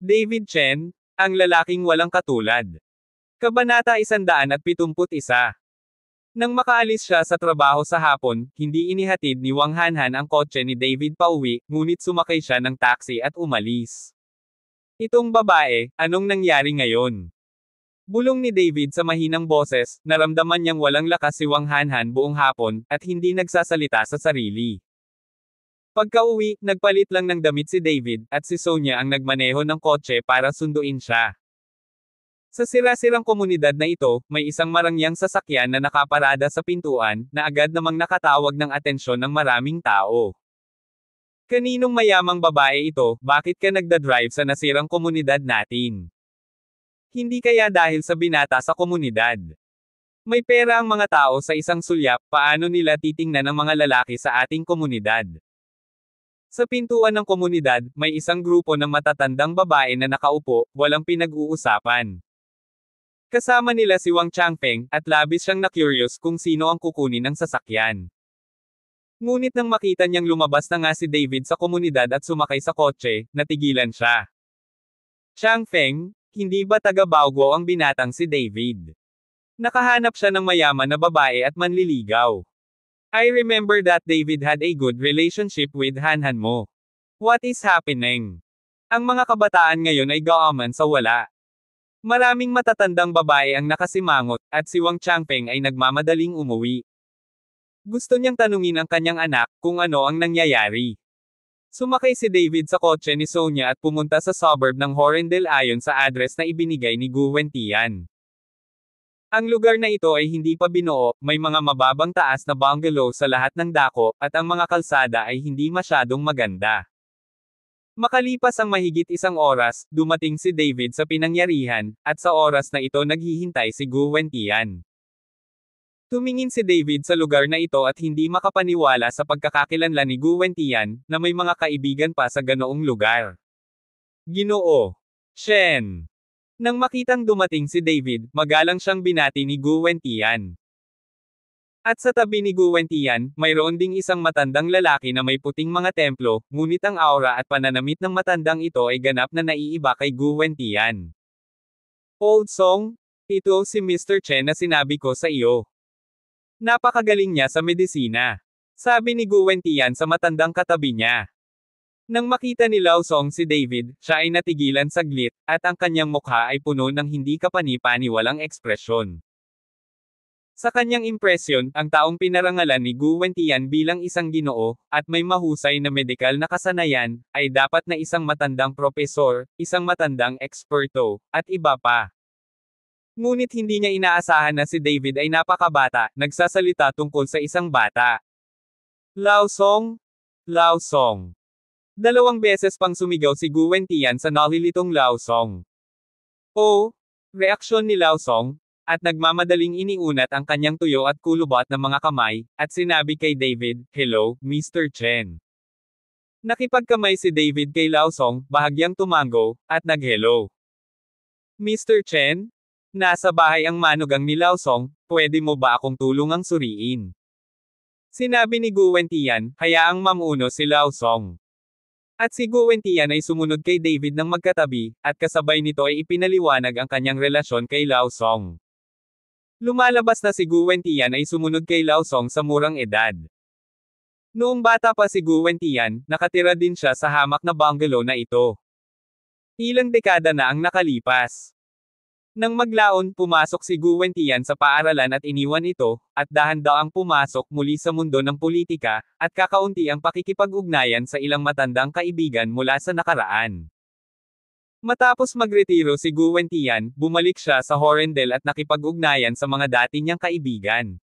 David Chen, ang lalaking walang katulad. Kabanata 171. Nang makaalis siya sa trabaho sa hapon, hindi inihatid ni Wang Hanhan ang kotse ni David pauwi, ngunit sumakay siya ng taxi at umalis. Itong babae, anong nangyari ngayon? Bulong ni David sa mahinang boses, naramdaman niyang walang lakas si Wang Hanhan buong hapon, at hindi nagsasalita sa sarili. Pagka-uwi, nagpalit lang ng damit si David, at si Sonia ang nagmaneho ng kotse para sunduin siya. Sa sira-sirang komunidad na ito, may isang marangyang sasakyan na nakaparada sa pintuan, na agad namang nakatawag ng atensyon ng maraming tao. Kaninong mayamang babae ito, bakit ka nagdadrive sa nasirang komunidad natin? Hindi kaya dahil sa binata sa komunidad? May pera ang mga tao sa isang sulyap, paano nila titingnan ang mga lalaki sa ating komunidad? Sa pintuan ng komunidad, may isang grupo ng matatandang babae na nakaupo, walang pinag-uusapan. Kasama nila si Wang Changpeng, at labis siyang na-curious kung sino ang kukunin ng sasakyan. Ngunit nang makita niyang lumabas na nga si David sa komunidad at sumakay sa kotse, natigilan siya. Changpeng, hindi ba taga Baguio ang binatang si David? Nakahanap siya ng mayaman na babae at manliligaw. I remember that David had a good relationship with Hanhan mo. What is happening? Ang mga kabataan ngayon ay gaaman sa wala. Maraming matatandang babae ang nakasimangot, at si Wang Changpeng ay nagmamadaling umuwi. Gusto niyang tanungin ang kanyang anak, kung ano ang nangyayari. Sumakay si David sa kotse ni Sonia at pumunta sa suburb ng Horendel ayon sa address na ibinigay ni Gu Wentian. Ang lugar na ito ay hindi pa binuo, may mga mababang taas na bungalow sa lahat ng dako, at ang mga kalsada ay hindi masyadong maganda. Makalipas ang mahigit isang oras, dumating si David sa pinangyarihan, at sa oras na ito naghihintay si Gu Wentian. Tumingin si David sa lugar na ito at hindi makapaniwala sa pagkakakilanlan ni Gu Wentian, na may mga kaibigan pa sa ganoong lugar. Ginoo Shen. Nang makitang dumating si David, magalang siyang binati ni Gu Wentian. At sa tabi ni Gu Wentian, mayroon ding isang matandang lalaki na may puting mga templo, ngunit ang aura at pananamit ng matandang ito ay ganap na naiiba kay Gu Wentian. Old Song, ito si Mr. Chen na sinabi ko sa iyo. Napakagaling niya sa medisina. Sabi ni Gu Wentian sa matandang katabi niya. Nang makita ni Lao Song si David, siya ay natigilan saglit, at ang kanyang mukha ay puno ng hindi kapani-paniwalang ekspresyon. Sa kanyang impresyon, ang taong pinarangalan ni Gu Wentian bilang isang ginoo, at may mahusay na medikal na kasanayan, ay dapat na isang matandang propesor, isang matandang eksperto, at iba pa. Ngunit hindi niya inaasahan na si David ay napakabata, nagsasalita tungkol sa isang bata. Lao Song? Lao Song. 2 beses pang sumigaw si Gu Wentian sa nalilitong Lao Song. Oh! Reaksyon ni Lao Song, at nagmamadaling iniunat ang kanyang tuyo at kulubot ng mga kamay, at sinabi kay David, "Hello, Mr. Chen." Nakipagkamay si David kay Lao Song, bahagyang tumango, at nag-hello. Mr. Chen? Nasa bahay ang manugang ni Lao Song, pwede mo ba akong tulungang suriin? Sinabi ni Gu Wentian, hayaang mamuno si Lao Song. At si Gu Wentian ay sumunod kay David ng magkatabi, at kasabay nito ay ipinaliwanag ang kanyang relasyon kay Lao Song. Lumalabas na si Gu Wentian ay sumunod kay Lao Song sa murang edad. Noong bata pa si Gu Wentian, nakatira din siya sa hamak na bungalow na ito. Ilang dekada na ang nakalipas. Nang maglaon, pumasok si Gu Wentian sa paaralan at iniwan ito, at dahan-daang pumasok muli sa mundo ng politika, at kakaunti ang pakikipag-ugnayan sa ilang matandang kaibigan mula sa nakaraan. Matapos magretiro si Gu Wentian, bumalik siya sa Horendel at nakipag-ugnayan sa mga dati niyang kaibigan.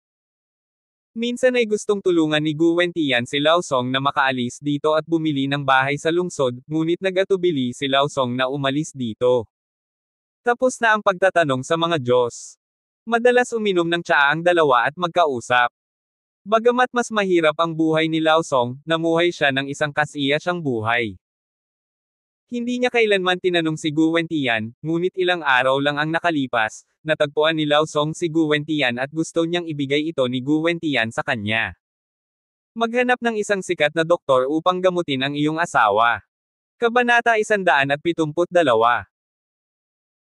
Minsan ay gustong tulungan ni Gu Wentian si Lao Song na makaalis dito at bumili ng bahay sa lungsod, ngunit nagatubili si Lao Song na umalis dito. Tapos na ang pagtatanong sa mga Diyos. Madalas uminom ng tsaa ang dalawa at magkausap. Bagamat mas mahirap ang buhay ni Lao Song, namuhay siya ng isang kasiyasyang buhay. Hindi niya kailanman tinanong si Gu Wentian, ngunit ilang araw lang ang nakalipas, natagpuan ni Lao Song si Gu Wentian at gusto niyang ibigay ito ni Gu Wentian sa kanya. Maghanap ng isang sikat na doktor upang gamutin ang iyong asawa. Kabanata 172.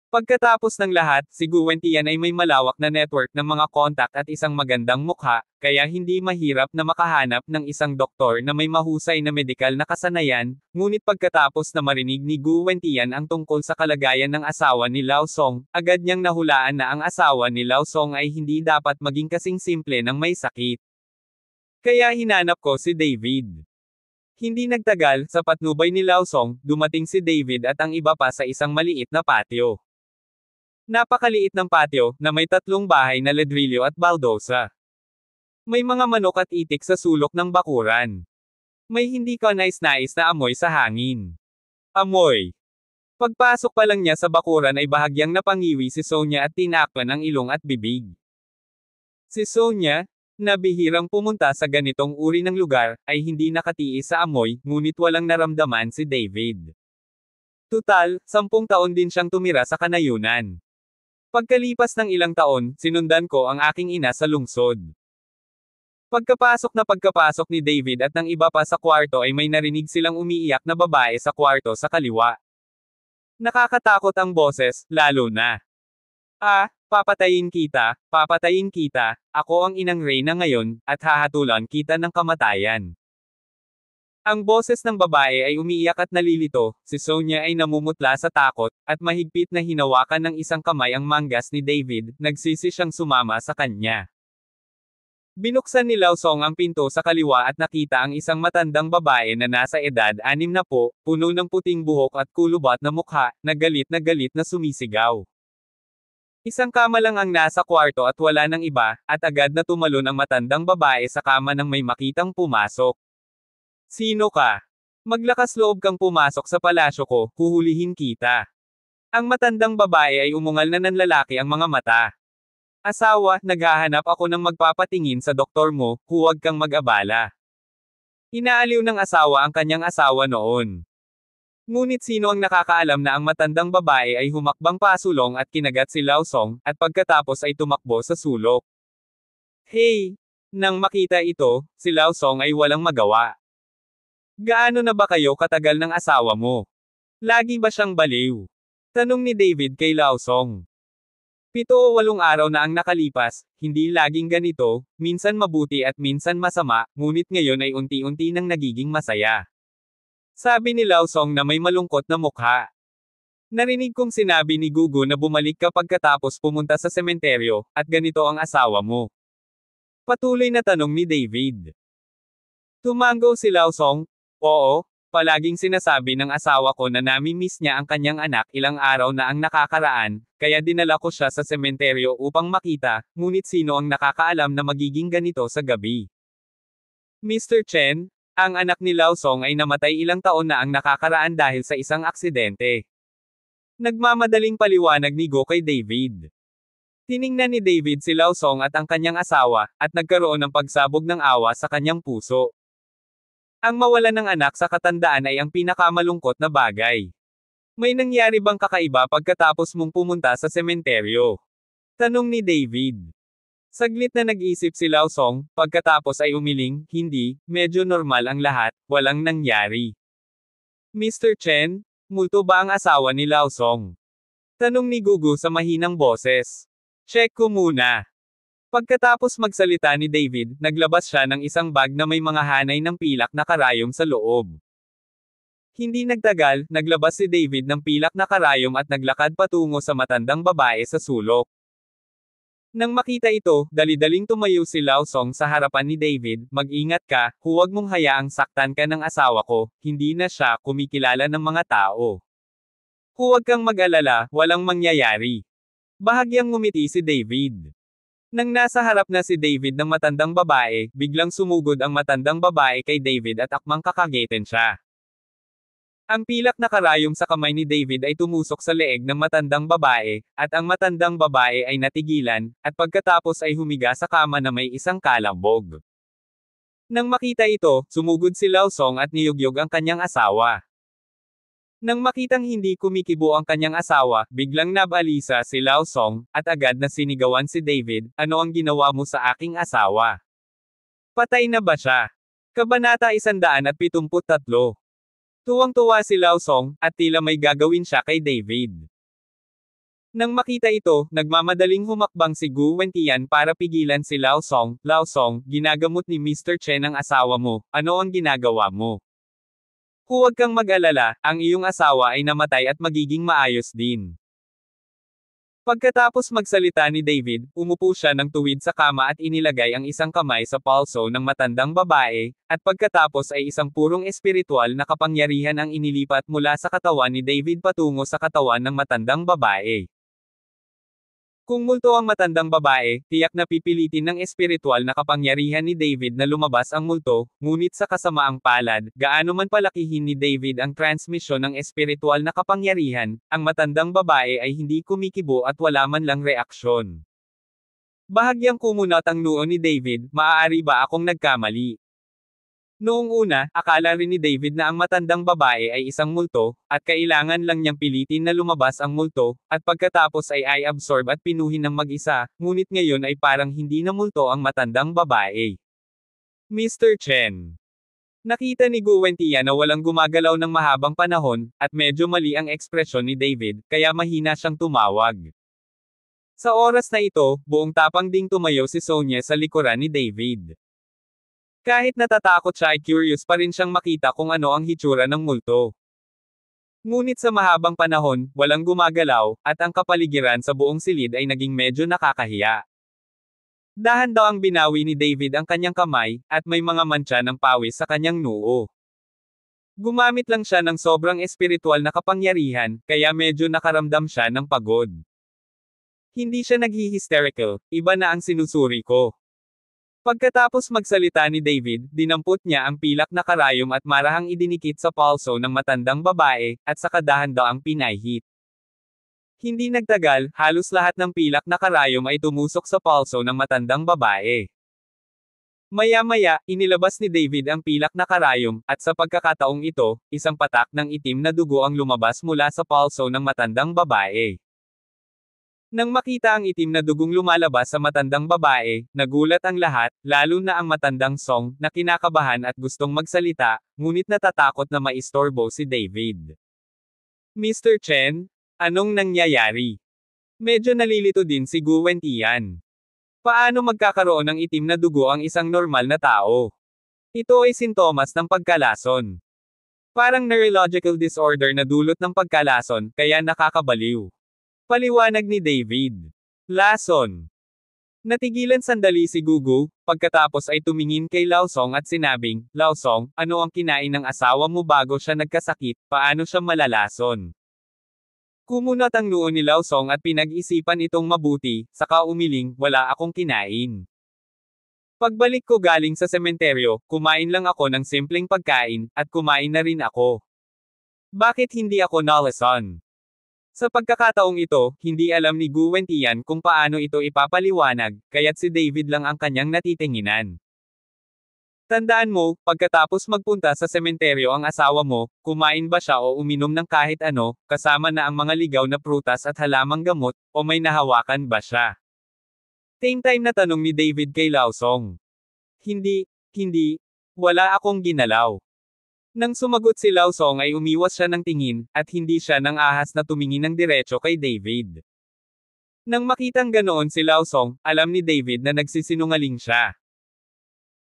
Pagkatapos ng lahat, si Guwen Tian ay may malawak na network ng mga kontak at isang magandang mukha, kaya hindi mahirap na makahanap ng isang doktor na may mahusay na medikal na kasanayan, ngunit pagkatapos na marinig ni Guwen Tian ang tungkol sa kalagayan ng asawa ni Lao Song, agad niyang nahulaan na ang asawa ni Lao Song ay hindi dapat maging kasing simple ng may sakit. Kaya hinanap ko si David. Hindi nagtagal, sa patnubay ni Lao Song, dumating si David at ang iba pa sa isang maliit na patio. Napakaliit ng patio, na may 3 bahay na ledrilyo at baldosa. May mga manok at itik sa sulok ng bakuran. May hindi kanais-nais na amoy sa hangin. Amoy. Pagpasok pa lang niya sa bakuran ay bahagyang napangiwi si Sonia at tinakpan ang ilong at bibig. Si Sonia, na bihirang pumunta sa ganitong uri ng lugar, ay hindi nakatiis sa amoy, ngunit walang naramdaman si David. Tutal, 10 taon din siyang tumira sa kanayunan. Pagkalipas ng ilang taon, sinundan ko ang aking ina sa lungsod. Pagkapasok ni David at ng iba pa sa kwarto ay may narinig silang umiiyak na babae sa kwarto sa kaliwa. Nakakatakot ang boses, lalo na. Papatayin kita, ako ang inang Reyna ngayon, at hahatulan kita ng kamatayan. Ang boses ng babae ay umiiyak at nalilito, si Sonia ay namumutla sa takot, at mahigpit na hinawakan ng isang kamay ang manggas ni David, nagsisi siyang sumama sa kanya. Binuksan ni Lao Song ang pinto sa kaliwa at nakita ang isang matandang babae na nasa edad 60, puno ng puting buhok at kulubat na mukha, na galit na sumisigaw. Isang kama lang ang nasa kwarto at wala nang iba, at agad na tumalon ang matandang babae sa kama nang may makitang pumasok. Sino ka? Maglakas loob kang pumasok sa palasyo ko, huhulihin kita. Ang matandang babae ay umungal na nanlalaki ang mga mata. Asawa, naghahanap ako ng magpapatingin sa doktor mo, huwag kang mag-abala. Inaaliw ng asawa ang kanyang asawa noon. Ngunit sino ang nakakaalam na ang matandang babae ay humakbang pasulong at kinagat si Lao Song, at pagkatapos ay tumakbo sa sulok. Hey! Nang makita ito, si Lao Song ay walang magawa. Gaano na ba kayo katagal ng asawa mo? Lagi ba siyang baliw? Tanong ni David kay Lao Song. 7 o 8 araw na ang nakalipas, hindi laging ganito, minsan mabuti at minsan masama, ngunit ngayon ay unti-unti nang nagiging masaya. Sabi ni Lao Song na may malungkot na mukha. Narinig kong sinabi ni Gugu na bumalik ka pagkatapos pumunta sa sementeryo, at ganito ang asawa mo. Patuloy na tanong ni David. Tumango si Lao Song. Oo, palaging sinasabi ng asawa ko na nami-miss niya ang kanyang anak ilang araw na ang nakakaraan, kaya dinala ko siya sa sementeryo upang makita, ngunit sino ang nakakaalam na magiging ganito sa gabi? Mr. Chen, ang anak ni Lao Song ay namatay ilang taon na ang nakakaraan dahil sa isang aksidente. Nagmamadaling paliwanag ni Go kay David. Tiningnan ni David si Lao Song at ang kanyang asawa, at nagkaroon ng pagsabog ng awa sa kanyang puso. Ang mawalan ng anak sa katandaan ay ang pinakamalungkot na bagay. May nangyari bang kakaiba pagkatapos mong pumunta sa sementeryo? Tanong ni David. Saglit na nag-isip si Lao Song, pagkatapos ay umiling, hindi, medyo normal ang lahat, walang nangyari. Mr. Chen, multo ba ang asawa ni Lao Song? Tanong ni Gugu sa mahinang boses. Check ko muna. Pagkatapos magsalita ni David, naglabas siya ng isang bag na may mga hanay ng pilak na karayom sa loob. Hindi nagtagal, naglabas si David ng pilak na karayom at naglakad patungo sa matandang babae sa sulok. Nang makita ito, dali-daling tumayo si Lao Song sa harapan ni David, mag-ingat ka, huwag mong hayaang saktan ka ng asawa ko, hindi na siya kumikilala ng mga tao. Huwag kang mag-alala, walang mangyayari. Bahagyang ngumiti si David. Nang nasa harap na si David ng matandang babae, biglang sumugod ang matandang babae kay David at akmang kakagetin siya. Ang pilak na karayom sa kamay ni David ay tumusok sa leeg ng matandang babae, at ang matandang babae ay natigilan, at pagkatapos ay humiga sa kama na may isang kalabog. Nang makita ito, sumugod si Lao Song at niyugyog ang kanyang asawa. Nang makitang hindi kumikibo ang kanyang asawa, biglang nabalisa si Lao Song, at agad na sinigawan si David, ano ang ginawa mo sa aking asawa? Patay na ba siya? Kabanata 173. Tuwang-tuwa si Lao Song, at tila may gagawin siya kay David. Nang makita ito, nagmamadaling humakbang si Gu Wentian para pigilan si Lao Song. Lao Song, ginagamot ni Mr. Chen ang asawa mo, ano ang ginagawa mo? Huwag kang mag-alala, ang iyong asawa ay namatay at magiging maayos din. Pagkatapos magsalita ni David, umupo siya ng tuwid sa kama at inilagay ang isang kamay sa palso ng matandang babae, at pagkatapos ay isang purong espiritual na kapangyarihan ang inilipat mula sa katawan ni David patungo sa katawan ng matandang babae. Kung multo ang matandang babae, tiyak na pipilitin ng espiritual na kapangyarihan ni David na lumabas ang multo, ngunit sa kasamaang palad, gaano man palakihin ni David ang transmisyon ng espiritual na kapangyarihan, ang matandang babae ay hindi kumikibo at wala man lang reaksyon. Bahagyang kumunat ang noo ni David, maaari ba akong nagkamali? Noong una, akala rin ni David na ang matandang babae ay isang multo, at kailangan lang niyang pilitin na lumabas ang multo, at pagkatapos ay absorb at pinuhin ng mag-isa, ngunit ngayon ay parang hindi na multo ang matandang babae. Mr. Chen. Nakita ni Gu Wentian na walang gumagalaw ng mahabang panahon, at medyo mali ang ekspresyon ni David, kaya mahina siyang tumawag. Sa oras na ito, buong tapang ding tumayo si Sonia sa likuran ni David. Kahit natatakot siya ay curious pa rin siyang makita kung ano ang hitsura ng multo. Ngunit sa mahabang panahon, walang gumagalaw, at ang kapaligiran sa buong silid ay naging medyo nakakahiya. Dahan-dahang binawi ni David ang kanyang kamay, at may mga mantsa ng pawis sa kanyang noo. Gumamit lang siya ng sobrang espiritual na kapangyarihan, kaya medyo nakaramdam siya ng pagod. Hindi siya naghi-hysterical, iba na ang sinusuri ko. Pagkatapos magsalita ni David, dinampot niya ang pilak na karayom at marahang idinikit sa palso ng matandang babae, at saka dahan-daang pinahit. Hindi nagtagal, halos lahat ng pilak na karayom ay tumusok sa palso ng matandang babae. Maya-maya, inilabas ni David ang pilak na karayom, at sa pagkakataong ito, isang patak ng itim na dugo ang lumabas mula sa palso ng matandang babae. Nang makita ang itim na dugong lumalabas sa matandang babae, nagulat ang lahat, lalo na ang matandang Song, na kinakabahan at gustong magsalita, ngunit natatakot na maistorbo si David. Mr. Chen, anong nangyayari? Medyo nalilito din si Gu Wentian. Paano magkakaroon ng itim na dugo ang isang normal na tao? Ito ay sintomas ng pagkalason. Parang neurological disorder na dulot ng pagkalason, kaya nakakabaliw. Paliwanag ni David. Lason. Natigilan sandali si Gugu, pagkatapos ay tumingin kay Lao Song at sinabing, Lao Song, ano ang kinain ng asawa mo bago siya nagkasakit, paano siya malalason? Kumunat ang noo ni Lao Song at pinag-isipan itong mabuti, saka umiling, wala akong kinain. Pagbalik ko galing sa sementeryo, kumain lang ako ng simpleng pagkain, at kumain na rin ako. Bakit hindi ako nalason? Sa pagkakataong ito, hindi alam ni Gu Wentian kung paano ito ipapaliwanag, kaya't si David lang ang kanyang natitinginan. Tandaan mo, pagkatapos magpunta sa sementeryo ang asawa mo, kumain ba siya o uminom ng kahit ano, kasama na ang mga ligaw na prutas at halamang gamot, o may nahawakan ba siya? Same time na tanong ni David kay Lao Song. Hindi, wala akong ginalaw. Nang sumagot si Lao Song ay umiwas siya ng tingin, at hindi siya nang ahas na tumingin ng diretso kay David. Nang makitang ganoon si Lao Song, alam ni David na nagsisinungaling siya.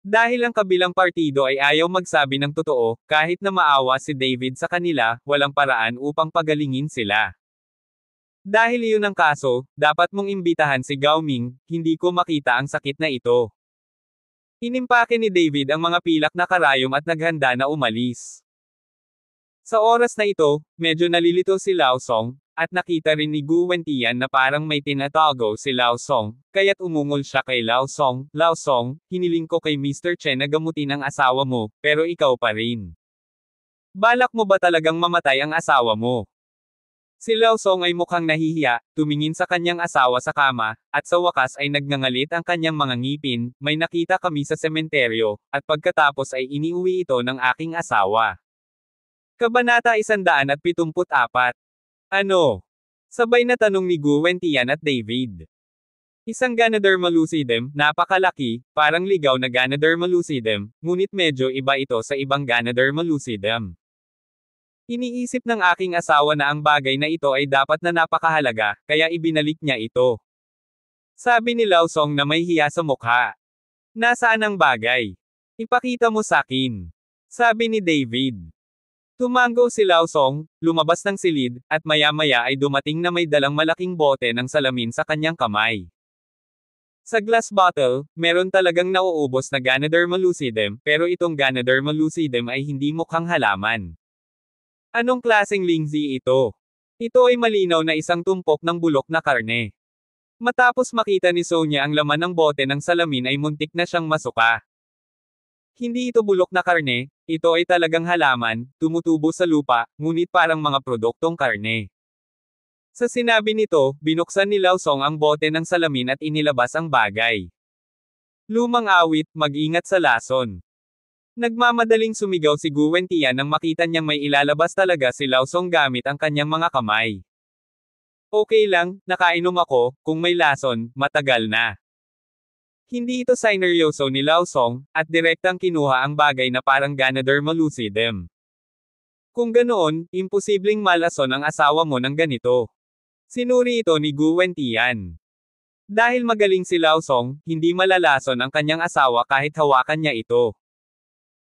Dahil ang kabilang partido ay ayaw magsabi ng totoo, kahit na maawa si David sa kanila, walang paraan upang pagalingin sila. Dahil iyon ang kaso, dapat mong imbitahan si Gao Ming, hindi ko makita ang sakit na ito. Inimpake ni David ang mga pilak na karayom at naghanda na umalis. Sa oras na ito, medyo nalilito si Lao Song, at nakita rin ni Gu Wentian na parang may tinatago si Lao Song, kaya't umungol siya kay Lao Song. Lao Song, hiniling ko kay Mr. Chen na gamutin ang asawa mo, pero ikaw pa rin. Balak mo ba talagang mamatay ang asawa mo? Si Lao Song ay mukhang nahihiya, tumingin sa kanyang asawa sa kama, at sa wakas ay nagngangalit ang kanyang mga ngipin, may nakita kami sa sementeryo, at pagkatapos ay iniuwi ito ng aking asawa. Kabanata 174. Ano? Sabay na tanong ni Gu Wentian at David. Isang Ganoderma lucidum, napakalaki, parang ligaw na Ganoderma lucidum, ngunit medyo iba ito sa ibang Ganoderma lucidum. Iniisip ng aking asawa na ang bagay na ito ay dapat na napakahalaga, kaya ibinalik niya ito. Sabi ni Lao Song na may hiya sa mukha. Nasaan ang bagay? Ipakita mo sakin. Sabi ni David. Tumango si Lao Song, lumabas ng silid, at maya-maya ay dumating na may dalang malaking bote ng salamin sa kanyang kamay. Sa glass bottle, meron talagang nauubos na Ganoderma lucidum, pero itong Ganoderma lucidum ay hindi mukhang halaman. Anong klaseng lingzi ito? Ito ay malinaw na isang tumpok ng bulok na karne. Matapos makita ni Sonia ang laman ng bote ng salamin ay muntik na siyang masuka. Hindi ito bulok na karne, ito ay talagang halaman, tumutubo sa lupa, ngunit parang mga produktong karne. Sa sinabi nito, binuksan ni Lao Song ang bote ng salamin at inilabas ang bagay. Lumang awit, mag-ingat sa lason. Nagmamadaling sumigaw si Gu Wentian nang makita niyang may ilalabas talaga si Lao Song gamit ang kanyang mga kamay. Okay lang, nakainom ako, kung may lason, matagal na. Hindi ito sineryoso ni Lao Song, at direktang kinuha ang bagay na parang Ganoderma lucidum. Kung ganoon, imposibleng malason ang asawa mo ng ganito. Sinuri ito ni Gu Wentian. Dahil magaling si Lao Song, hindi malalason ang kanyang asawa kahit hawakan niya ito.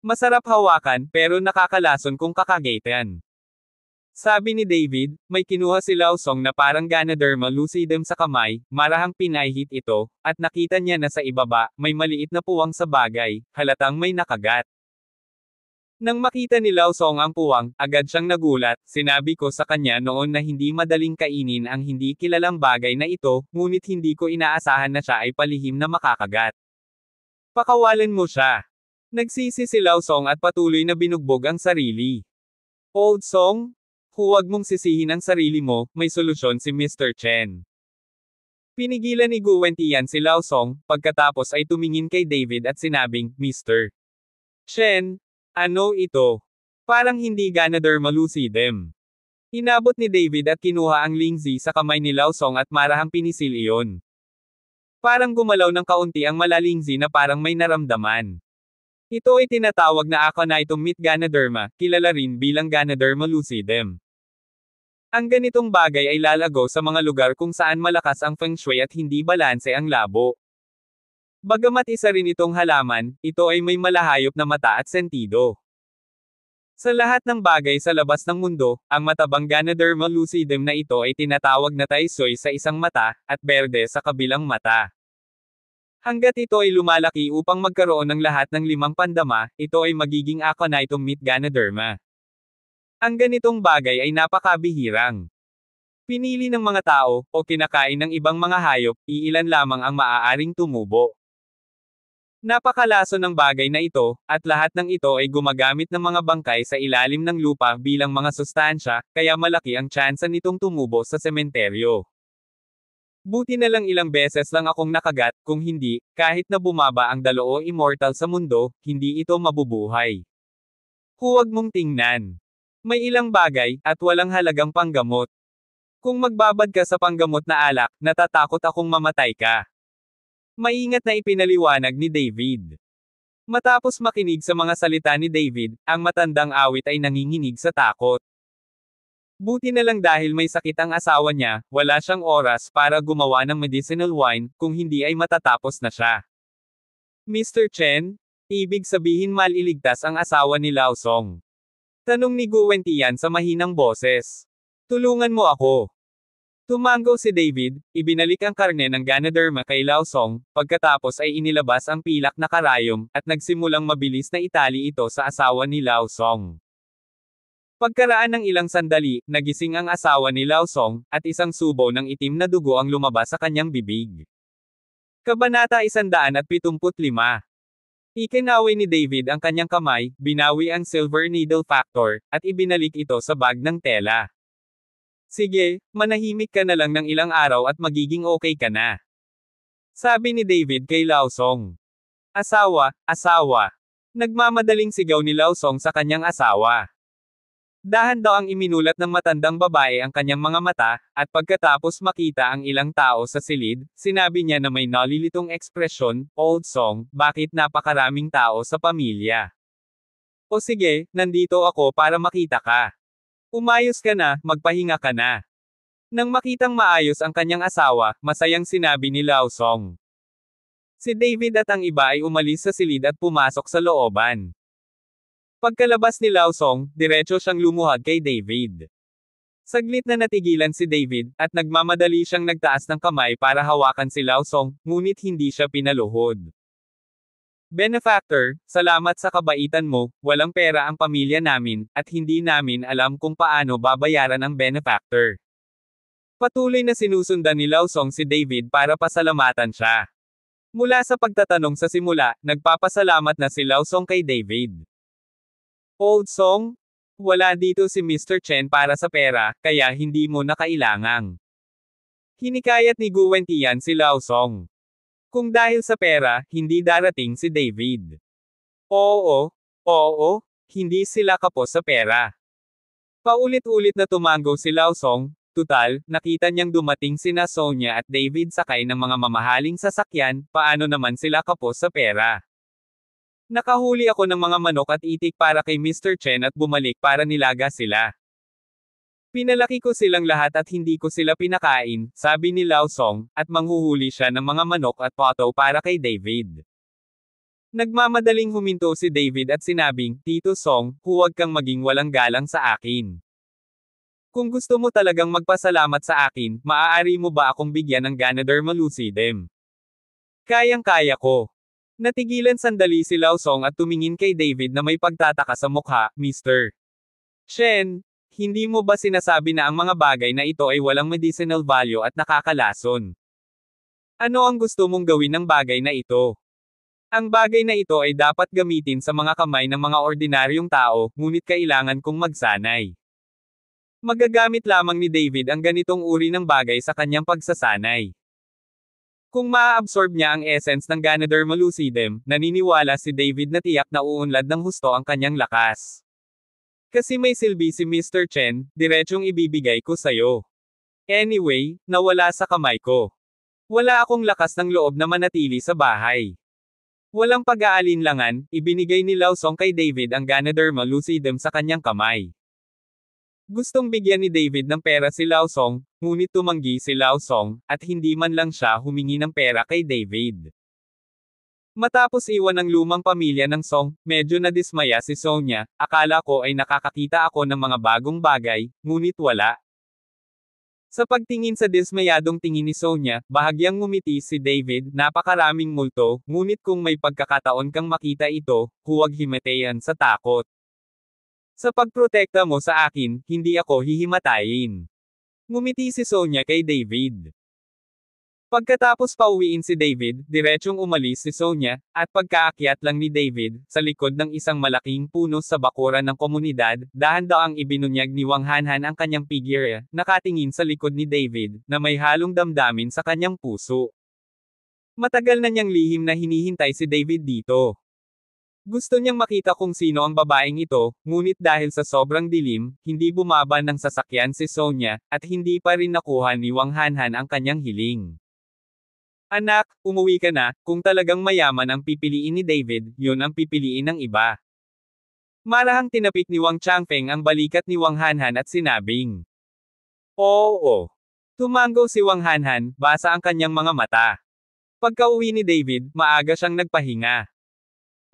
Masarap hawakan, pero nakakalason kung kakagatan. Sabi ni David, may kinuha si Lao Song na parang Ganoderma lucidum sa kamay, marahang pinahit ito, at nakita niya na sa ibaba, may maliit na puwang sa bagay, halatang may nakagat. Nang makita ni Lao Song ang puwang, agad siyang nagulat, sinabi ko sa kanya noon na hindi madaling kainin ang hindi kilalang bagay na ito, ngunit hindi ko inaasahan na siya ay palihim na makakagat. Pakawalan mo siya. Nagsisi si Lao Song at patuloy na binugbog ang sarili. Old Song? Huwag mong sisihin ang sarili mo, may solusyon si Mr. Chen. Pinigilan ni Gu Wentian si Lao Song, pagkatapos ay tumingin kay David at sinabing, Mr. Chen, ano ito? Parang hindi Ganoderma lucidum. Inabot ni David at kinuha ang lingzi sa kamay ni Lao Song at marahang pinisil iyon. Parang gumalaw ng kaunti ang malalingzi na parang may naramdaman. Ito ay tinatawag na Aconitum meat Ganoderma, kilala rin bilang Ganoderma lucidum. Ang ganitong bagay ay lalago sa mga lugar kung saan malakas ang feng shui at hindi balanse ang labo. Bagamat isa rin itong halaman, ito ay may malahayop na mata at sentido. Sa lahat ng bagay sa labas ng mundo, ang matabang Ganoderma lucidum na ito ay tinatawag na taisoy sa isang mata, at berde sa kabilang mata. Hanggat ito ay lumalaki upang magkaroon ng lahat ng 5 pandama, ito ay magiging Aconitum meat Ganoderma. Ang ganitong bagay ay napakabihirang. Pinili ng mga tao, o kinakain ng ibang mga hayop, iilan lamang ang maaaring tumubo. Napakalaso ng bagay na ito, at lahat ng ito ay gumagamit ng mga bangkay sa ilalim ng lupa bilang mga sustansya, kaya malaki ang tsansa nitong tumubo sa sementeryo. Buti na lang ilang beses lang akong nakagat, kung hindi, kahit na bumaba ang Daloo immortal sa mundo, hindi ito mabubuhay. Huwag mong tingnan. May ilang bagay, at walang halagang panggamot. Kung magbabad ka sa panggamot na alak, natatakot akong mamatay ka. Maingat na ipinaliwanag ni David. Matapos makinig sa mga salita ni David, ang matandang awit ay nanginginig sa takot. Buti na lang dahil may sakit ang asawa niya, wala siyang oras para gumawa ng medicinal wine, kung hindi ay matatapos na siya. Mr. Chen? Ibig sabihin maliligtas ang asawa ni Lao Song. Tanong ni Gu Wentian sa mahinang boses. Tulungan mo ako. Tumango si David, ibinalik ang karne ng Ganoderma kay Lao Song, pagkatapos ay inilabas ang pilak na karayom, at nagsimulang mabilis na itali ito sa asawa ni Lao Song. Pagkaraan ng ilang sandali, nagising ang asawa ni Lao Song, at isang subo ng itim na dugo ang lumabas sa kanyang bibig. Kabanata 175. Ikinaway ni David ang kanyang kamay, binawi ang silver needle factor, at ibinalik ito sa bag ng tela. Sige, manahimik ka na lang ng ilang araw at magiging okay ka na. Sabi ni David kay Lao Song. Asawa, asawa. Nagmamadaling sigaw ni Lao Song sa kanyang asawa. Dahan-daang iminulat ng matandang babae ang kanyang mga mata, at pagkatapos makita ang ilang tao sa silid, sinabi niya na may nalilitong ekspresyon, Old Song, bakit napakaraming tao sa pamilya? O sige, nandito ako para makita ka. Umayos ka na, magpahinga ka na. Nang makitang maayos ang kanyang asawa, masayang sinabi ni Lao Song. Si David at ang iba ay umalis sa silid at pumasok sa looban. Pagkalabas ni Lao Song, diretso siyang lumuhad kay David. Saglit na natigilan si David, at nagmamadali siyang nagtaas ng kamay para hawakan si Lao Song, ngunit hindi siya pinaluhod. Benefactor, salamat sa kabaitan mo, walang pera ang pamilya namin, at hindi namin alam kung paano babayaran ang benefactor. Patuloy na sinusundan ni Lao Song si David para pasalamatan siya. Mula sa pagtatanong sa simula, nagpapasalamat na si Lao Song kay David. Old Song? Wala dito si Mr. Chen para sa pera, kaya hindi mo na kailangang. Hinikayat ni Gu Wentian si Lao Song. Kung dahil sa pera, hindi darating si David. Oo, hindi sila kapos sa pera. Paulit-ulit na tumango si Lao Song, tutal, nakita niyang dumating sina Sonia at David sakay ng mga mamahaling sasakyan, paano naman sila kapos sa pera? Nakahuli ako ng mga manok at itik para kay Mr. Chen at bumalik para nilaga sila. Pinalaki ko silang lahat at hindi ko sila pinakain, sabi ni Lao Song, at manghuhuli siya ng mga manok at pato para kay David. Nagmamadaling huminto si David at sinabing, Tito Song, huwag kang maging walang galang sa akin. Kung gusto mo talagang magpasalamat sa akin, maaari mo ba akong bigyan ng Ganoderma lucidum? Kayang-kaya ko. Natigilan sandali si Lao Song at tumingin kay David na may pagtataka sa mukha, Mr. Chen, hindi mo ba sinasabi na ang mga bagay na ito ay walang medicinal value at nakakalason? Ano ang gusto mong gawin ng bagay na ito? Ang bagay na ito ay dapat gamitin sa mga kamay ng mga ordinaryong tao, ngunit kailangan kong magsanay. Magagamit lamang ni David ang ganitong uri ng bagay sa kanyang pagsasanay. Kung maa-absorb niya ang essence ng Ganoderma lucidum, naniniwala si David na tiyak na uunlad ng husto ang kanyang lakas. Kasi may silbi si Mr. Chen, diretsong ibibigay ko sa'yo. Anyway, nawala sa kamay ko. Wala akong lakas ng loob na manatili sa bahay. Walang pag-aalinlangan, ibinigay ni Lao Song kay David ang Ganoderma lucidum sa kanyang kamay. Gustong bigyan ni David ng pera si Lao Song, ngunit tumanggi si Lao Song, at hindi man lang siya humingi ng pera kay David. Matapos iwan ang lumang pamilya ng Song, medyo nadismaya si Sonia, akala ko ay nakakakita ako ng mga bagong bagay, ngunit wala. Sa pagtingin sa dismayadong tingin ni Sonia, bahagyang ngumiti si David, napakaraming multo, ngunit kung may pagkakataon kang makita ito, huwag himatayan sa takot. Sa pagprotekta mo sa akin, hindi ako hihimatayin. Ngumiti si Sonia kay David. Pagkatapos pauwiin si David, diretsyong umalis si Sonia, at pagkaakyat lang ni David, sa likod ng isang malaking puno sa bakuran ng komunidad, dahan-daang ibinunyag ni Wang Hanhan ang kanyang figure, nakatingin sa likod ni David, na may halong damdamin sa kanyang puso. Matagal na niyang lihim na hinihintay si David dito. Gusto niyang makita kung sino ang babaeng ito, ngunit dahil sa sobrang dilim, hindi bumaba ng sasakyan si Sonia, at hindi pa rin nakuha ni Wang Hanhan ang kanyang hiling. Anak, umuwi ka na, kung talagang mayaman ang pipiliin ni David, yun ang pipiliin ng iba. Marahang tinapik ni Wang Changfeng ang balikat ni Wang Hanhan at sinabing, Oo. Tumango si Wang Hanhan, basa ang kanyang mga mata. Pagka-uwi ni David, maaga siyang nagpahinga.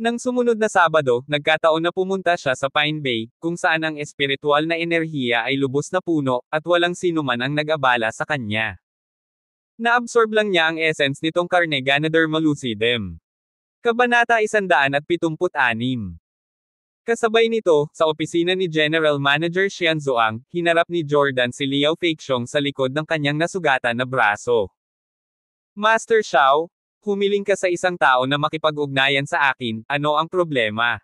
Nang sumunod na Sabado, nagkataon na pumunta siya sa Pine Bay, kung saan ang espiritual na enerhiya ay lubos na puno, at walang sinuman ang nag-abala sa kanya. Naabsorb lang niya ang essence nitong karne Ganoderma lucidum. Kabanata 176. Kasabay nito, sa opisina ni General Manager Xian Zuang, hinarap ni Jordan si Liao Feixiong sa likod ng kanyang nasugatan na braso. Master Xiao, humiling ka sa isang tao na makipag-ugnayan sa akin, ano ang problema?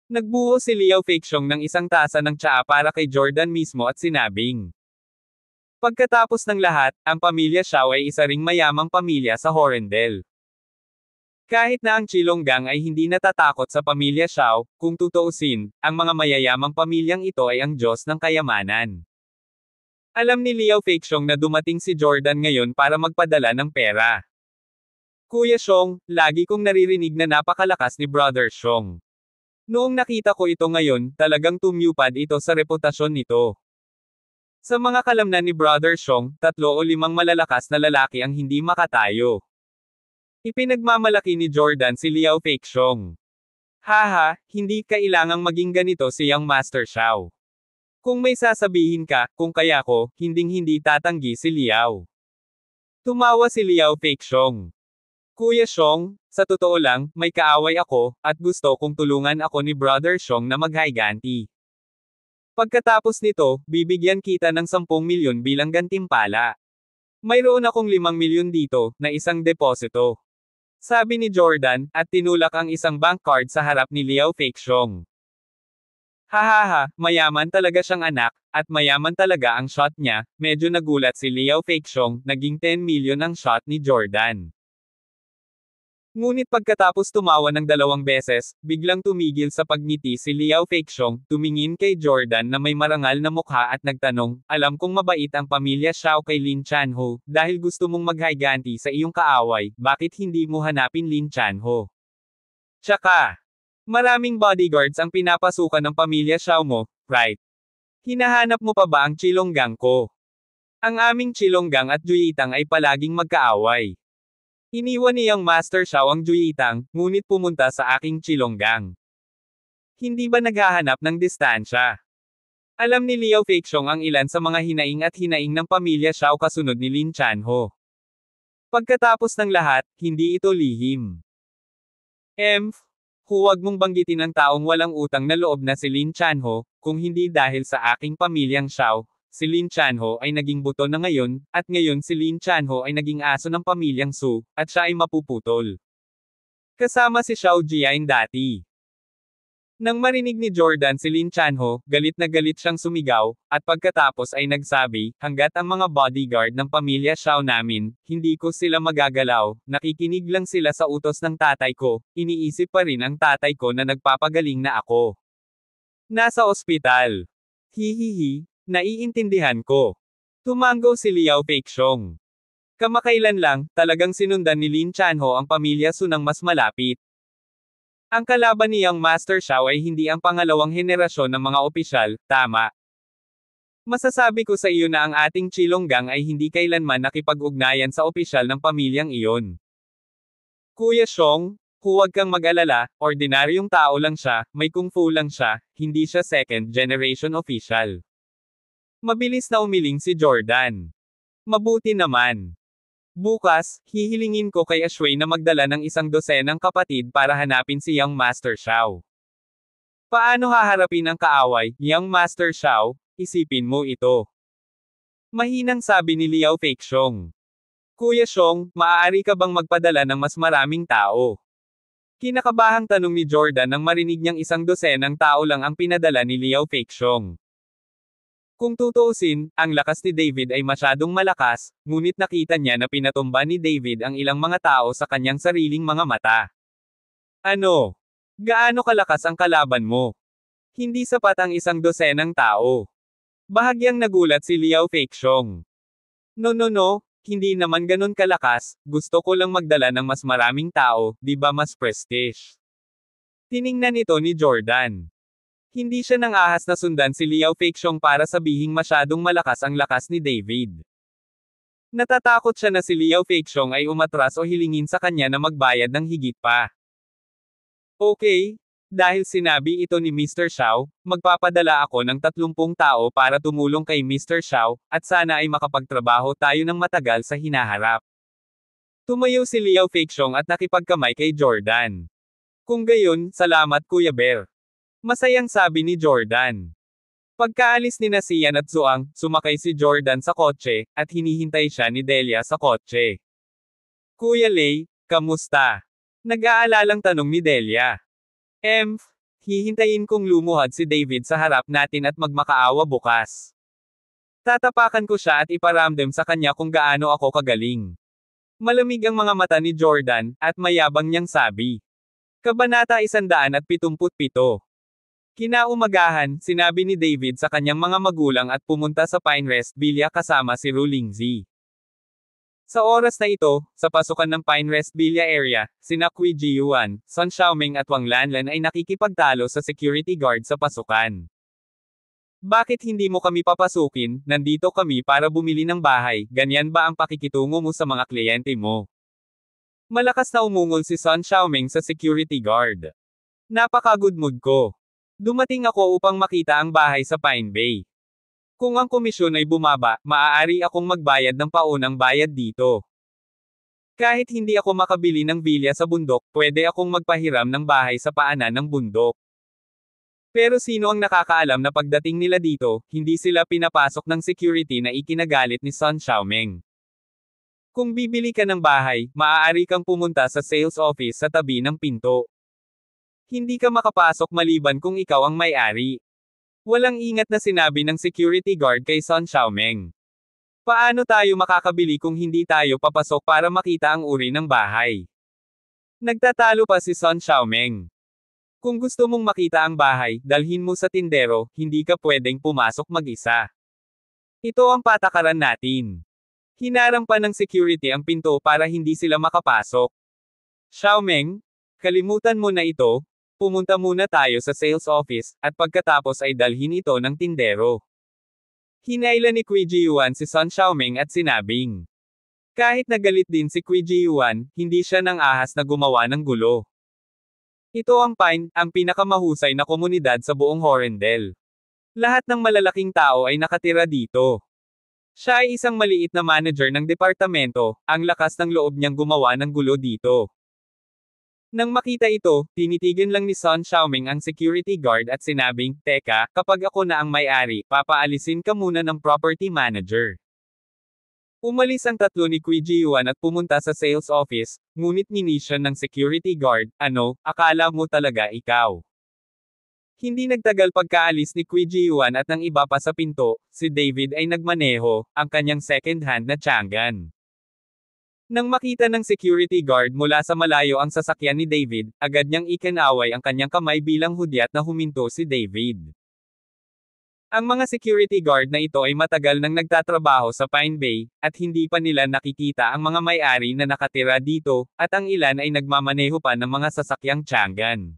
Nagbuho si Liao Feixiong ng isang tasa ng tsaa para kay Jordan mismo at sinabing. Pagkatapos ng lahat, ang pamilya Xiao ay isa ring mayamang pamilya sa Horendel. Kahit na ang Qilonggang ay hindi natatakot sa pamilya Xiao, kung tutuusin, ang mga mayayamang pamilyang ito ay ang Diyos ng kayamanan. Alam ni Liao Feixiong na dumating si Jordan ngayon para magpadala ng pera. Kuya Xiong, lagi kong naririnig na napakalakas ni Brother Xiong. Noong nakita ko ito ngayon, talagang tumupad ito sa reputasyon nito. Sa mga kalamnan ni Brother Xiong, 3 o 5 malalakas na lalaki ang hindi makatayo. Ipinagmamalaki ni Jordan si Liao Feixiong. Haha, hindi kailangang maging ganito si Young Master Xiao. Kung may sasabihin ka, kung kaya ko, hinding-hindi tatanggi si Liao. Tumawa si Liao Feixiong. Kuya Xiong, sa totoo lang, may kaaway ako, at gusto kong tulungan ako ni Brother Xiong na maghiganti. Pagkatapos nito, bibigyan kita ng 10 milyon bilang gantimpala. Mayroon akong 5 milyon dito, na isang deposito. Sabi ni Jordan, at tinulak ang isang bank card sa harap ni Liao Feixiong. Hahaha, mayaman talaga siyang anak, at mayaman talaga ang shot niya. Medyo nagulat si Liao Feixiong, naging 10 milyon ang shot ni Jordan. Ngunit pagkatapos tumawa ng 2 beses, biglang tumigil sa pagngiti si Liao Feixiong, tumingin kay Jordan na may marangal na mukha at nagtanong, alam kong mabait ang pamilya Xiao kay Lin Chanho, dahil gusto mong maghiganti sa iyong kaaway, bakit hindi mo hanapin Lin Chanho? Tsaka, maraming bodyguards ang pinapasukan ng pamilya Xiao mo, right? Hinahanap mo pa ba ang Chilonggang ko? Ang aming Chilonggang at Juyitang ay palaging magkaaway. Iniwan ni Young Master Xiao ang Juyitang, ngunit pumunta sa aking Chilonggang. Hindi ba naghahanap ng distansya? Alam ni Liao Feixiong ang ilan sa mga hinaing at hinaing ng pamilya Xiao kasunod ni Lin Chanho. Pagkatapos ng lahat, hindi ito lihim. Huwag mong banggitin ang taong walang utang na loob na si Lin Chanho, kung hindi dahil sa aking pamilyang Xiao. Si Lin Chanho ay naging buto na ngayon, at ngayon si Lin Chanho ay naging aso ng pamilyang Su, at siya ay mapuputol. Kasama si Xiao Jiain dati. Nang marinig ni Jordan si Lin Chanho, galit na galit siyang sumigaw, at pagkatapos ay nagsabi, hanggat ang mga bodyguard ng pamilya Xiao namin, hindi ko sila magagalaw, nakikinig lang sila sa utos ng tatay ko, iniisip pa rin ang tatay ko na nagpapagaling na ako. Nasa ospital. Hihihi. Naiintindihan ko. Tumango si Liao Feixiong. Kamakailan lang, talagang sinundan ni Lin Chanho ang pamilya Su ng mas malapit. Ang kalaban ni Young Master Xiao ay hindi ang pangalawang henerasyon ng mga opisyal, tama. Masasabi ko sa iyo na ang ating Chilonggang ay hindi kailanman nakipag-ugnayan sa opisyal ng pamilyang iyon. Kuya Xiong, huwag kang mag-alala, ordinaryong tao lang siya, may kung fu lang siya, hindi siya second generation official. Mabilis na umiling si Jordan. Mabuti naman. Bukas, hihilingin ko kay Ashuay na magdala ng 12 kapatid para hanapin si Young Master Xiao. Paano haharapin ang kaaway, Young Master Xiao? Isipin mo ito. Mahinang sabi ni Liao Feixiong. Kuya Xiong, maaari ka bang magpadala ng mas maraming tao? Kinakabahang tanong ni Jordan nang marinig niyang 12 tao lang ang pinadala ni Liao Feixiong. Kung tutuusin, ang lakas ni David ay masyadong malakas, ngunit nakita niya na pinatumba ni David ang ilang mga tao sa kanyang sariling mga mata. Ano? Gaano kalakas ang kalaban mo? Hindi sapat ang 12 tao. Bahagyang nagulat si Liao Feixiong. No, hindi naman ganun kalakas, gusto ko lang magdala ng mas maraming tao, di ba mas prestige? Tiningnan ito ni Jordan. Hindi siya nang ahas na sundan si Liao Feixiong para sabihing masyadong malakas ang lakas ni David. Natatakot siya na si Liao Feixiong ay umatras o hilingin sa kanya na magbayad ng higit pa. Okay, dahil sinabi ito ni Mr. Xiao, magpapadala ako ng 30 tao para tumulong kay Mr. Xiao, at sana ay makapagtrabaho tayo ng matagal sa hinaharap. Tumayo si Liao Feixiong at nakipagkamay kay Jordan. Kung gayon, salamat Kuya Bear. Masayang sabi ni Jordan. Pagkaalis ni Sian at Zuang, sumakay si Jordan sa kotse, at hinihintay siya ni Delia sa kotse. Kuya Lei, kamusta? Nag-aalalang tanong ni Delia. Hihintayin kong lumuhad si David sa harap natin at magmakaawa bukas. Tatapakan ko siya at iparamdam sa kanya kung gaano ako kagaling. Malamig ang mga mata ni Jordan, at mayabang niyang sabi. Kabanata 177. Kinaumagahan, sinabi ni David sa kanyang mga magulang at pumunta sa Pinecrest Villa kasama si Ru Lingzi. Sa oras na ito, sa pasukan ng Pinecrest Villa area, sina Qui Jiyuan, Sun Xiaoming at Wang Lanlan ay nakikipagtalo sa security guard sa pasukan. Bakit hindi mo kami papasukin? Nandito kami para bumili ng bahay, ganyan ba ang pakikitungo mo sa mga kliyente mo? Malakas na umungol si Sun Xiaoming sa security guard. Napaka-good mood ko. Dumating ako upang makita ang bahay sa Pine Bay. Kung ang komisyon ay bumaba, maaari akong magbayad ng paunang bayad dito. Kahit hindi ako makabili ng villa sa bundok, pwede akong magpahiram ng bahay sa paanan ng bundok. Pero sino ang nakakaalam na pagdating nila dito, hindi sila pinapasok ng security na ikinagalit ni Sun Xiaoming. Kung bibili ka ng bahay, maaari kang pumunta sa sales office sa tabi ng pinto. Hindi ka makapasok maliban kung ikaw ang may-ari. Walang ingat na sinabi ng security guard kay Sun Xiaoming. Paano tayo makakabili kung hindi tayo papasok para makita ang uri ng bahay? Nagtatalo pa si Sun Xiaoming. Kung gusto mong makita ang bahay, dalhin mo sa tindero, hindi ka pwedeng pumasok mag-isa. Ito ang patakaran natin. Hinarang pa ng security ang pinto para hindi sila makapasok. Xiaoming, kalimutan mo na ito, pumunta muna tayo sa sales office, at pagkatapos ay dalhin ito ng tindero. Hinailan ni Qui Jiyuan si Sun Xiaoming at sinabing. Kahit nagalit din si Qui Jiyuan, hindi siya nang ahas na gumawa ng gulo. Ito ang Pine, ang pinakamahusay na komunidad sa buong Horendel. Lahat ng malalaking tao ay nakatira dito. Siya ay isang maliit na manager ng departamento, ang lakas ng loob niyang gumawa ng gulo dito. Nang makita ito, tinitigan lang ni Sun Xiaoming ang security guard at sinabing, Teka, kapag ako na ang may-ari, papaalisin ka muna ng property manager. Umalis ang tatlo ni Qui Jiyuan at pumunta sa sales office, ngunit minisyon ng security guard, ano, akala mo talaga ikaw. Hindi nagtagal pagkaalis ni Qui Jiyuan at ng iba pa sa pinto, si David ay nagmaneho, ang kanyang second-hand na Chang'an. Nang makita ng security guard mula sa malayo ang sasakyan ni David, agad niyang ikinaway ang kanyang kamay bilang hudyat na huminto si David. Ang mga security guard na ito ay matagal nang nagtatrabaho sa Pine Bay, at hindi pa nila nakikita ang mga may-ari na nakatira dito, at ang ilan ay nagmamaneho pa ng mga sasakyang Chang'an.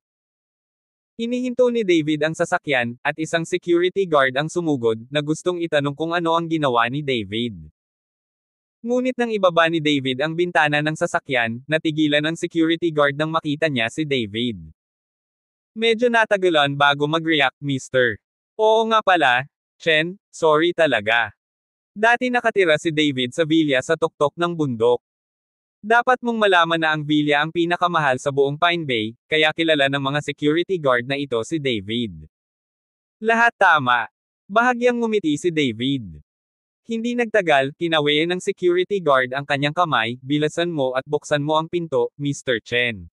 Hinihinto ni David ang sasakyan, at isang security guard ang sumugod, na gustong itanong kung ano ang ginawa ni David. Ngunit nang ibaba ni David ang bintana ng sasakyan, natigilan ang security guard nang makita niya si David. Medyo natagalan bago mag-react, Mr. Oo nga pala, Chen, sorry talaga. Dati nakatira si David sa villa sa tuktok ng bundok. Dapat mong malaman na ang villa ang pinakamahal sa buong Pine Bay, kaya kilala ng mga security guard na ito si David. Lahat tama. Bahagyang ngumiti si David. Hindi nagtagal, kinawayan ng security guard ang kanyang kamay, bilasan mo at buksan mo ang pinto, Mr. Chen.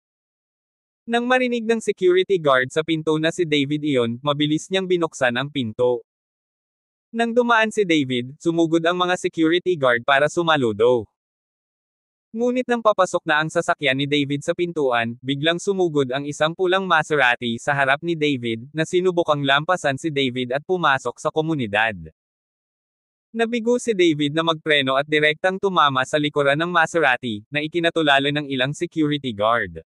Nang marinig ng security guard sa pinto na si David iyon, mabilis niyang binuksan ang pinto. Nang dumaan si David, sumugod ang mga security guard para sumaludo. Ngunit nang papasok na ang sasakyan ni David sa pintuan, biglang sumugod ang isang pulang Maserati sa harap ni David, na sinubukang lampasan si David at pumasok sa komunidad. Nabigo si David na magpreno at direktang tumama sa likuran ng Maserati, na ikinatulala ng ilang security guard.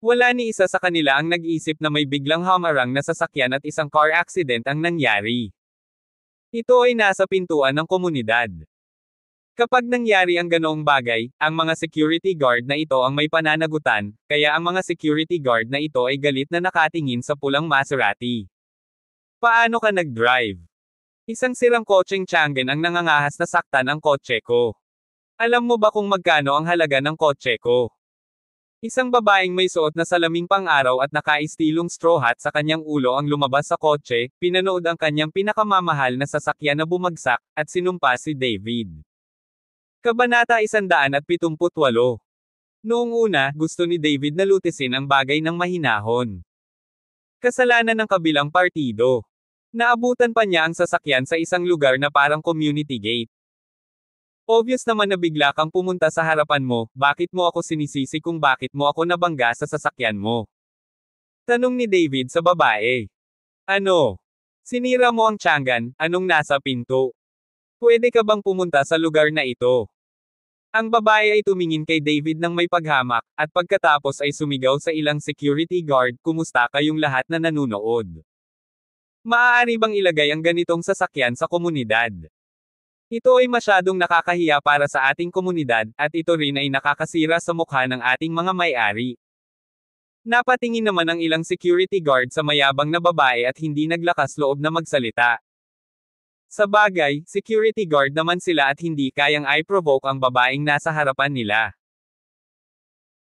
Wala ni isa sa kanila ang nag-isip na may biglang hamarang na sasakyan at isang car accident ang nangyari. Ito ay nasa pintuan ng komunidad. Kapag nangyari ang ganoong bagay, ang mga security guard na ito ang may pananagutan, kaya ang mga security guard na ito ay galit na nakatingin sa pulang Maserati. Paano ka nag-drive? Isang sirang kotseng Chang'an ang nangangahas na saktan ang kotse ko. Alam mo ba kung magkano ang halaga ng kotse ko? Isang babaeng may suot na salaming pang-araw at nakaistilong straw hat sa kanyang ulo ang lumabas sa kotse, pinanood ang kanyang pinakamamahal na sasakyan na bumagsak, at sinumpa si David. Kabanata 178. Noong una, gusto ni David na lutisin ang bagay ng mahinahon. Kasalanan ng kabilang partido. Naabutan pa niya ang sasakyan sa isang lugar na parang community gate. Obvious naman na bigla kang pumunta sa harapan mo, bakit mo ako sinisisi kung bakit mo ako nabangga sa sasakyan mo? Tanong ni David sa babae. Ano? Sinira mo ang Chang'an, anong nasa pinto? Pwede ka bang pumunta sa lugar na ito? Ang babae ay tumingin kay David ng may paghamak, at pagkatapos ay sumigaw sa ilang security guard, "Kumusta kayong lahat na nanunood? Maaari bang ilagay ang ganitong sasakyan sa komunidad? Ito ay masyadong nakakahiya para sa ating komunidad, at ito rin ay nakakasira sa mukha ng ating mga may-ari." Napatingin naman ang ilang security guard sa mayabang na babae at hindi naglakas loob na magsalita. Sa bagay, security guard naman sila at hindi kayang i-provoke ang babaeng nasa harapan nila.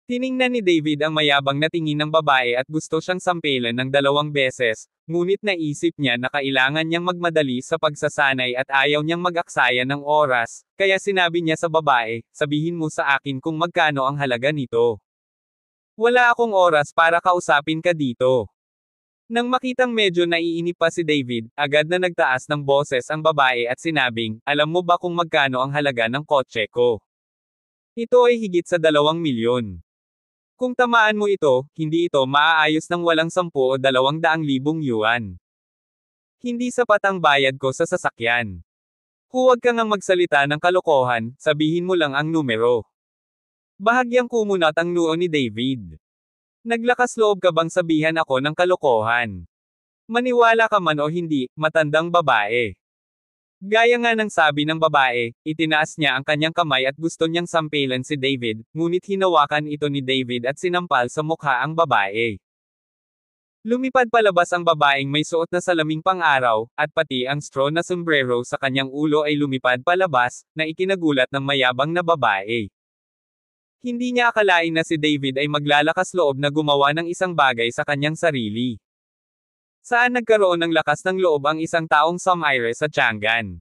Tiningnan ni David ang mayabang na tingin ng babae at gusto siyang sampelan ng 2 beses, ngunit naisip niya na kailangan niyang magmadali sa pagsasanay at ayaw niyang mag-aksaya ng oras, kaya sinabi niya sa babae, "Sabihin mo sa akin kung magkano ang halaga nito. Wala akong oras para kausapin ka dito." Nang makitang medyo naiinip pa si David, agad na nagtaas ng boses ang babae at sinabing, "Alam mo ba kung magkano ang halaga ng kotse ko? Ito ay higit sa 2 milyon. Kung tamaan mo ito, hindi ito maaayos ng walang 10 o 200,000 yuan. Hindi sapat ang bayad ko sa sasakyan. Huwag ka ngang magsalita ng kalokohan, sabihin mo lang ang numero." Bahagyang kumunat ang noo ni David. "Naglakas loob ka bang sabihan ako ng kalokohan? Maniwala ka man o hindi, matandang babae." Gaya nga ng sabi ng babae, itinaas niya ang kanyang kamay at gusto niyang sampelan si David, ngunit hinawakan ito ni David at sinampal sa mukha ang babae. Lumipad palabas ang babaeng may suot na salaming pang-araw, at pati ang straw na sombrero sa kanyang ulo ay lumipad palabas, na ikinagulat ng mayabang na babae. Hindi niya akalain na si David ay maglalakas loob na gumawa ng isang bagay sa kanyang sarili. Saan nagkaroon ng lakas ng loob ang isang taong sumire sa Chang'an?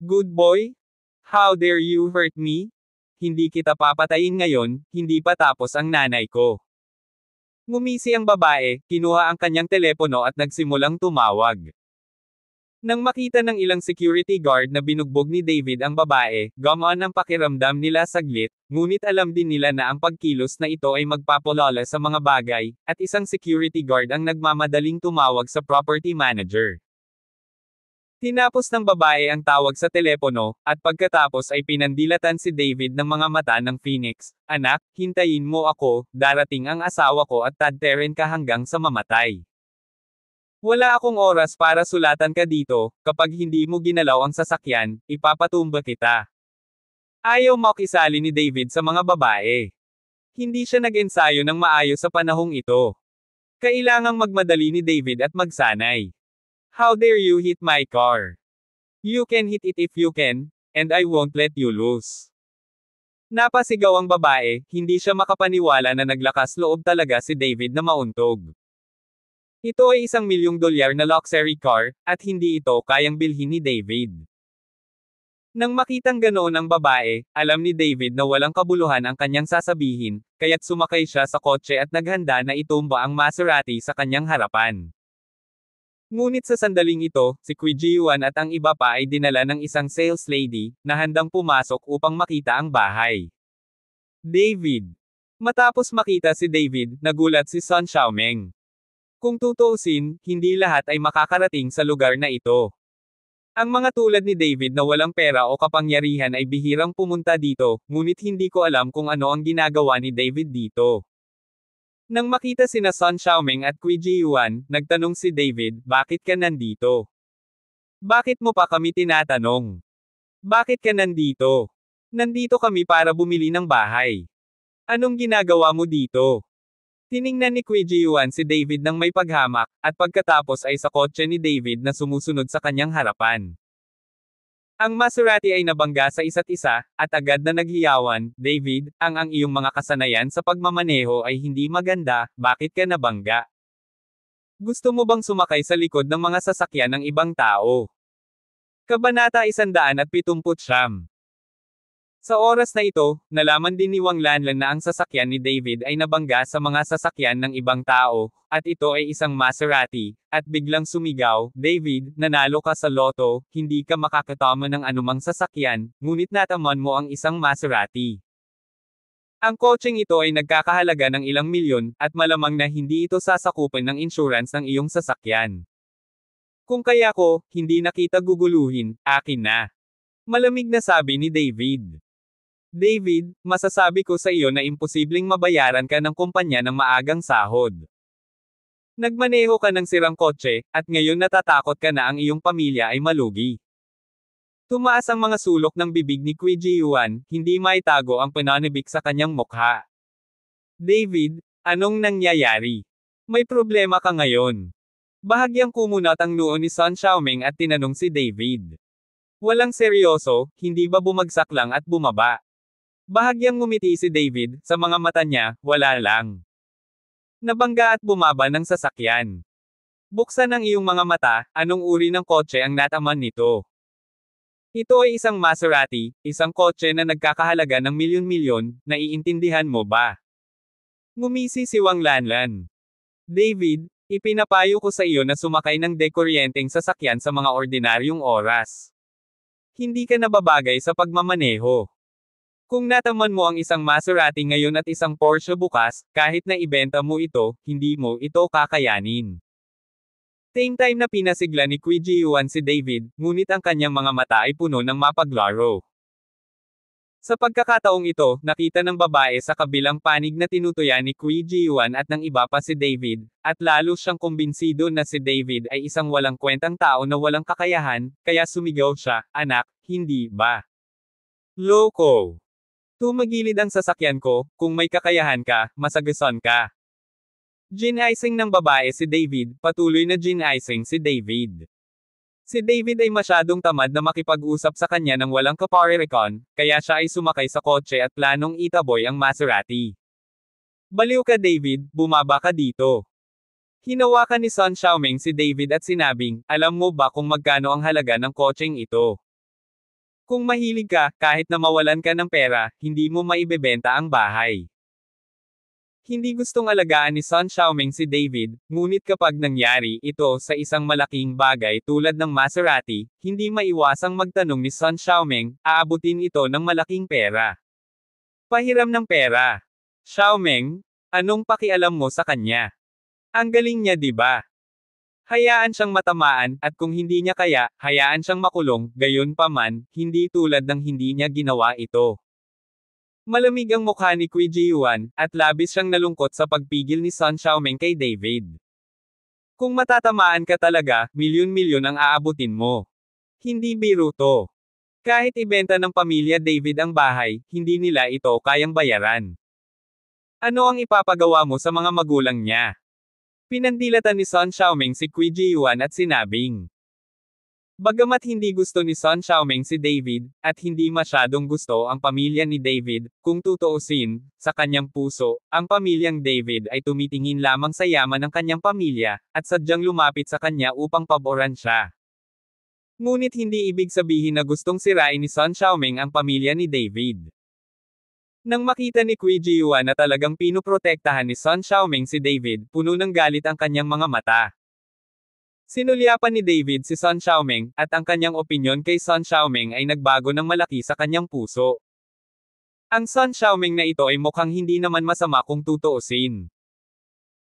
"Good boy? How dare you hurt me? Hindi kita papatayin ngayon, hindi pa tapos ang nanay ko." Ngumisi ang babae, kinuha ang kanyang telepono at nagsimulang tumawag. Nang makita ng ilang security guard na binugbog ni David ang babae, gumaan ang pakiramdam nila saglit, ngunit alam din nila na ang pagkilos na ito ay magpapalala sa mga bagay, at isang security guard ang nagmamadaling tumawag sa property manager. Tinapos ng babae ang tawag sa telepono, at pagkatapos ay pinandilatan si David ng mga mata ng Phoenix, "Anak, hintayin mo ako, darating ang asawa ko at tadteren ka hanggang sa mamatay. Wala akong oras para sulatan ka dito, kapag hindi mo ginalaw ang sasakyan, ipapatumba kita." Ayaw makisali ni David sa mga babae. Hindi siya nag-ensayo ng maayos sa panahong ito. Kailangang magmadali ni David at magsanay. "How dare you hit my car? You can hit it if you can, and I won't let you lose." Napasigaw ang babae, hindi siya makapaniwala na naglakas loob talaga si David na mauntog. Ito ay $1 milyong na luxury car, at hindi ito kayang bilhin ni David. Nang makitang ganoon ang babae, alam ni David na walang kabuluhan ang kanyang sasabihin, kaya't sumakay siya sa kotse at naghanda na itumba ang Maserati sa kanyang harapan. Ngunit sa sandaling ito, si Qui Jiwan at ang iba pa ay dinala ng isang sales lady, na handang pumasok upang makita ang bahay. David. Matapos makita si David, nagulat si Sun Xiaomeng. Kung tutuusin, hindi lahat ay makakarating sa lugar na ito. Ang mga tulad ni David na walang pera o kapangyarihan ay bihirang pumunta dito, ngunit hindi ko alam kung ano ang ginagawa ni David dito. Nang makita sina Sun Xiaomeng at Qui Jiwan, nagtanong si David, "Bakit ka nandito? Bakit mo pa kami tinatanong? Bakit ka nandito?" "Nandito kami para bumili ng bahay. Anong ginagawa mo dito?" Tiningnan ni Qui Jiwan si David ng may paghamak, at pagkatapos ay sa kotse ni David na sumusunod sa kanyang harapan. Ang Maserati ay nabangga sa isa't isa, at agad na naghiyawan, "David, ang iyong mga kasanayan sa pagmamaneho ay hindi maganda, bakit ka nabangga? Gusto mo bang sumakay sa likod ng mga sasakyan ng ibang tao?" Kabanata 179. Sa oras na ito, nalaman din ni Wang Lanlan na ang sasakyan ni David ay nabangga sa mga sasakyan ng ibang tao, at ito ay isang Maserati, at biglang sumigaw, "David, nanalo ka sa loto, hindi ka makakatama ng anumang sasakyan, ngunit nataman mo ang isang Maserati. Ang kotseng ito ay nagkakahalaga ng ilang milyon, at malamang na hindi ito sasakupan ng insurance ng iyong sasakyan. Kung kaya ko, hindi na kita guguluhin, akin na." Malamig na sabi ni David. David, masasabi ko sa iyo na imposibleng mabayaran ka ng kumpanya ng maagang sahod. Nagmaneho ka ng sirang kotse, at ngayon natatakot ka na ang iyong pamilya ay malugi. Tumaas ang mga sulok ng bibig ni Qui Ji-yuan, hindi maitago ang pananibik sa kanyang mukha. David, anong nangyayari? May problema ka ngayon. Bahagyang kumunat ang noo ni Sun Xiaoming at tinanong si David. Walang seryoso, hindi ba bumagsak lang at bumaba? Bahagyang ngumiti si David, sa mga mata niya, wala lang. Nabangga at bumaba ng sasakyan. Buksan ang iyong mga mata, anong uri ng kotse ang nataman nito? Ito ay isang Maserati, isang kotse na nagkakahalaga ng milyon-milyon, naiintindihan mo ba? Ngumisi si Wang Lanlan. David, ipinapayo ko sa iyo na sumakay ng dekuryenteng sasakyan sa mga ordinaryong oras. Hindi ka nababagay sa pagmamaneho. Kung nataman mo ang isang Maserati ngayon at isang Porsche bukas, kahit na ibenta mo ito, hindi mo ito kakayanin. Same time na pinasigla ni Qui Ji-yuan si David, ngunit ang kanyang mga mata ay puno ng mapaglaro. Sa pagkakataong ito, nakita ng babae sa kabilang panig na tinutuyan ni Qui Ji-yuan at ng iba pa si David, at lalo siyang kumbinsido na si David ay isang walang kwentang tao na walang kakayahan, kaya sumigaw siya, anak, hindi ba? Loko! Tumagilid ang sasakyan ko, kung may kakayahan ka, masagasan ka. Gin-icing ng babae si David, patuloy na gin-icing si David. Si David ay masyadong tamad na makipag-usap sa kanya ng walang kaparirikon, kaya siya ay sumakay sa kotse at planong itaboy ang Maserati. Baliw ka David, bumaba ka dito. Hinawakan ni Sun Xiaoming si David at sinabing, alam mo ba kung magkano ang halaga ng kotseng ito? Kung mahilig ka, kahit na mawalan ka ng pera, hindi mo maibebenta ang bahay. Hindi gustong alagaan ni Sun Xiaoming si David, ngunit kapag nangyari ito sa isang malaking bagay tulad ng Maserati, hindi maiwasang magtanong ni Sun Xiaoming, aabutin ito ng malaking pera. Pahiram ng pera. Xiaoming, anong pakialam mo sa kanya? Ang galing niya di ba? Hayaan siyang matamaan, at kung hindi niya kaya, hayaan siyang makulong, gayon pa man, hindi tulad ng hindi niya ginawa ito. Malamig ang mukha ni Qui Ji-yuan, at labis siyang nalungkot sa pagpigil ni Sun Xiaoming kay David. Kung matatamaan ka talaga, milyon-milyon ang aabutin mo. Hindi biro to. Kahit ibenta ng pamilya David ang bahay, hindi nila ito kayang bayaran. Ano ang ipapagawa mo sa mga magulang niya? Pinandilatan ni Sun Xiaoming si Qui Ji-yuan at sinabing. Bagamat hindi gusto ni Sun Xiaoming si David, at hindi masyadong gusto ang pamilya ni David, kung tutuusin, sa kanyang puso, ang pamilyang David ay tumitingin lamang sa yaman ng kanyang pamilya, at sadyang lumapit sa kanya upang paboran siya. Ngunit hindi ibig sabihin na gustong sirain ni Sun Xiaoming ang pamilya ni David. Nang makita ni Qui Ji-yuan na talagang pinuprotektahan ni Sun Xiaoming si David, puno ng galit ang kanyang mga mata. Sinulyapan ni David si Sun Xiaoming, at ang kanyang opinyon kay Sun Xiaoming ay nagbago ng malaki sa kanyang puso. Ang Sun Xiaoming na ito ay mukhang hindi naman masama kung tutuusin.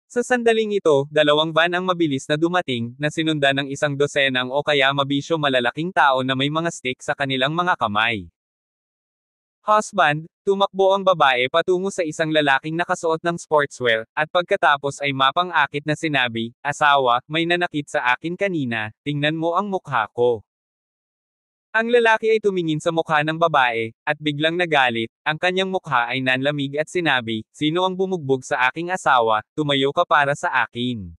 Sa sandaling ito, dalawang van ang mabilis na dumating, na sinundan ng isang dosenang o kaya mabisyo malalaking tao na may mga stick sa kanilang mga kamay. Husband, tumakbo ang babae patungo sa isang lalaking nakasuot ng sportswear, at pagkatapos ay mapang-akit na sinabi, asawa, may nanakit sa akin kanina, tingnan mo ang mukha ko. Ang lalaki ay tumingin sa mukha ng babae, at biglang nagalit, ang kanyang mukha ay nanlamig at sinabi, sino ang bumugbog sa aking asawa, tumayo ka para sa akin.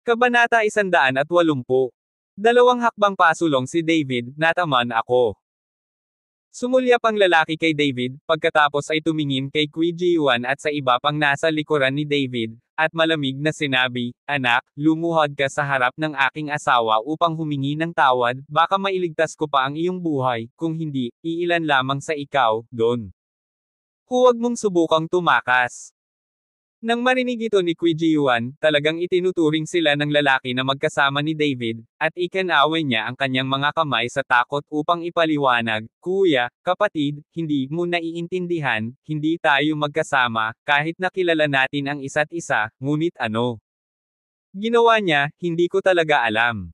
Kabanata 180. Dalawang hakbang pasulong si David, nataman ako. Sumulyap ang lalaki kay David, pagkatapos ay tumingin kay Qui Ji-yuan at sa iba pang nasa likuran ni David, at malamig na sinabi, anak, lumuhod ka sa harap ng aking asawa upang humingi ng tawad, baka mailigtas ko pa ang iyong buhay, kung hindi, iilan lamang sa ikaw, Don. Huwag mong subukang tumakas. Nang marinig ito ni Qui Ji-yuan, talagang itinuturing sila ng lalaki na magkasama ni David, at ikinaway niya ang kanyang mga kamay sa takot upang ipaliwanag, Kuya, kapatid, hindi mo naiintindihan, hindi tayo magkasama, kahit nakilala natin ang isa't isa, ngunit ano? Ginawa niya, hindi ko talaga alam.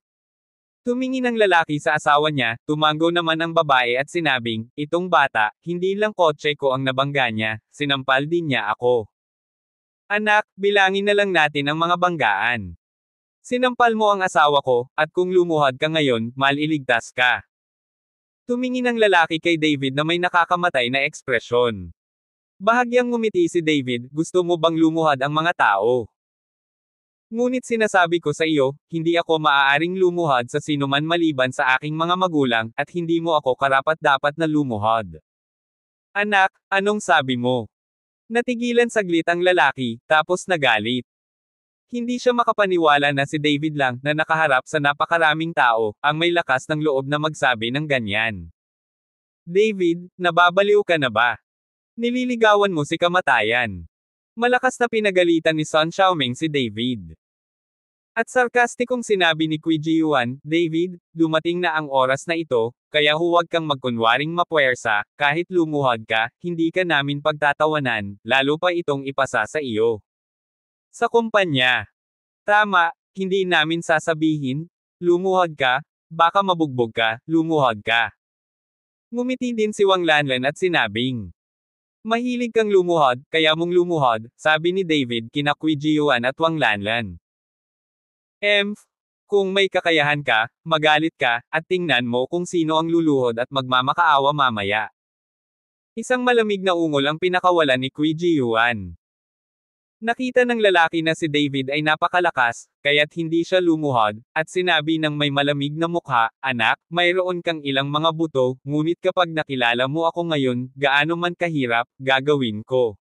Tumingin ang lalaki sa asawa niya, tumango naman ang babae at sinabing, itong bata, hindi lang kotse ko ang nabangga niya, sinampal din niya ako. Anak, bilangin na lang natin ang mga banggaan. Sinampal mo ang asawa ko, at kung lumuhad ka ngayon, maliligtas ka. Tumingin ang lalaki kay David na may nakakamatay na ekspresyon. Bahagyang ngumiti si David, gusto mo bang lumuhad ang mga tao? Ngunit sinasabi ko sa iyo, hindi ako maaaring lumuhad sa sinuman maliban sa aking mga magulang, at hindi mo ako karapat-dapat na lumuhad. Anak, anong sabi mo? Natigilan saglit ang lalaki, tapos nagalit. Hindi siya makapaniwala na si David lang, na nakaharap sa napakaraming tao, ang may lakas ng loob na magsabi ng ganyan. David, nababaliw ka na ba? Nililigawan mo si kamatayan. Malakas na pinagalitan ni Sun Xiaoming si David. At sarkastikong sinabi ni Qui Jiyuan, David, dumating na ang oras na ito, kaya huwag kang magkunwaring mapuwersa, kahit lumuhad ka, hindi ka namin pagtatawanan, lalo pa itong ipasa sa iyo. Sa kumpanya. Tama, hindi namin sasabihin, lumuhad ka, baka mabugbog ka, lumuhad ka. Ngumiti din si Wang Lanlan at sinabing, mahilig kang lumuhad, kaya mong lumuhad, sabi ni David kina Qui Jiyuan at Wang Lanlan. Kung may kakayahan ka, magalit ka, at tingnan mo kung sino ang luluhod at magmamakaawa mamaya. Isang malamig na ungol ang pinakawalan ni Qui Jiyuan. Nakita ng lalaki na si David ay napakalakas, kaya't hindi siya lumuhod, at sinabi ng may malamig na mukha, anak, mayroon kang ilang mga buto, ngunit kapag nakilala mo ako ngayon, gaano man kahirap, gagawin ko.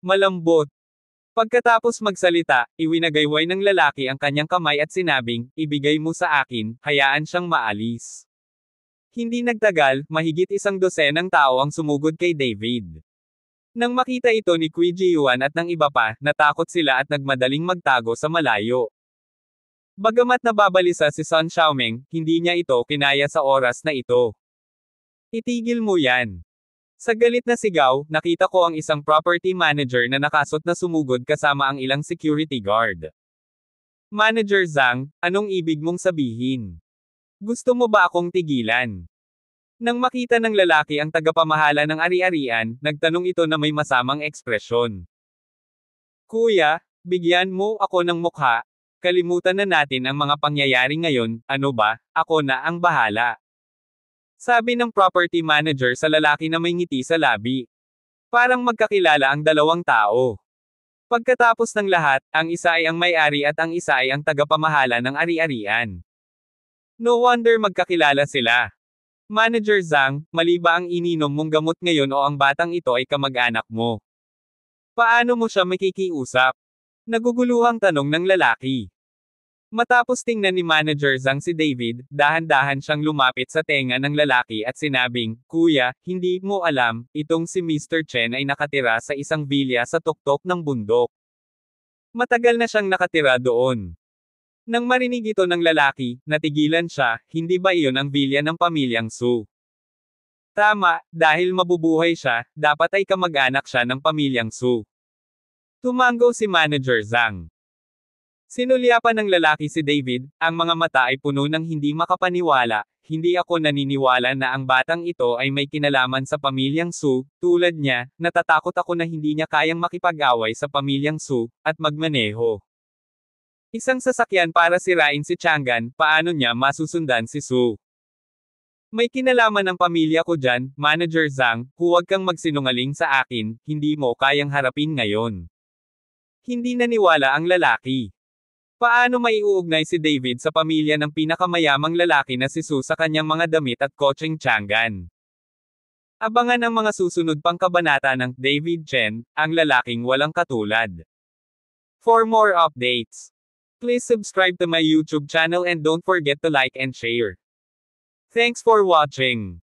Malambot. Pagkatapos magsalita, iwinagayway ng lalaki ang kanyang kamay at sinabing, ibigay mo sa akin, hayaan siyang maalis. Hindi nagtagal, mahigit 12 tao ang sumugod kay David. Nang makita ito ni Qui Jiyuan at ng iba pa, natakot sila at nagmadaling magtago sa malayo. Bagamat nababalisa si Sun Xiaoming, hindi niya ito kinaya sa oras na ito. Itigil mo yan. Sa galit na sigaw, nakita ko ang isang property manager na nakasot na sumugod kasama ang ilang security guard. Manager Zhang, anong ibig mong sabihin? Gusto mo ba akong tigilan? Nang makita ng lalaki ang tagapamahala ng ari-arian, nagtanong ito na may masamang ekspresyon. Kuya, bigyan mo ako ng mukha. Kalimutan na natin ang mga pangyayari ngayon, ano ba, ako na ang bahala. Sabi ng property manager sa lalaki na may ngiti sa labi. Parang magkakilala ang dalawang tao. Pagkatapos ng lahat, ang isa ay ang may-ari at ang isa ay ang tagapamahala ng ari-arian. No wonder magkakilala sila. Manager Zhang, mali ba ang ininom mong gamot ngayon o ang batang ito ay kamag-anak mo? Paano mo siya makikiusap? Naguguluhang tanong ng lalaki. Matapos tingnan ni Manager Zhang si David, dahan-dahan siyang lumapit sa tenga ng lalaki at sinabing, Kuya, hindi mo alam, itong si Mr. Chen ay nakatira sa isang vilya sa tuktok ng bundok. Matagal na siyang nakatira doon. Nang marinig ito ng lalaki, natigilan siya, hindi ba iyon ang vilya ng pamilyang Su? Tama, dahil mabubuhay siya, dapat ay kamag-anak siya ng pamilyang Su. Tumango si Manager Zhang. Sinulyapan ng lalaki si David, ang mga mata ay puno ng hindi makapaniwala, hindi ako naniniwala na ang batang ito ay may kinalaman sa pamilyang Su, tulad niya, natatakot ako na hindi niya kayang makipag-away sa pamilyang Su, at magmaneho. Isang sasakyan para sirain si Chang'an, paano niya masusundan si Su? May kinalaman ang pamilya ko dyan, Manager Zhang, huwag kang magsinungaling sa akin, hindi mo kayang harapin ngayon. Hindi naniwala ang lalaki. Paano maiuugnay si David sa pamilya ng pinakamayamang lalaki na si Su sa kanyang mga damit at kotseng Chang'an? Abangan ang mga susunod pang kabanata ng David Chen, ang lalaking walang katulad. For more updates, please subscribe to my YouTube channel and don't forget to like and share. Thanks for watching.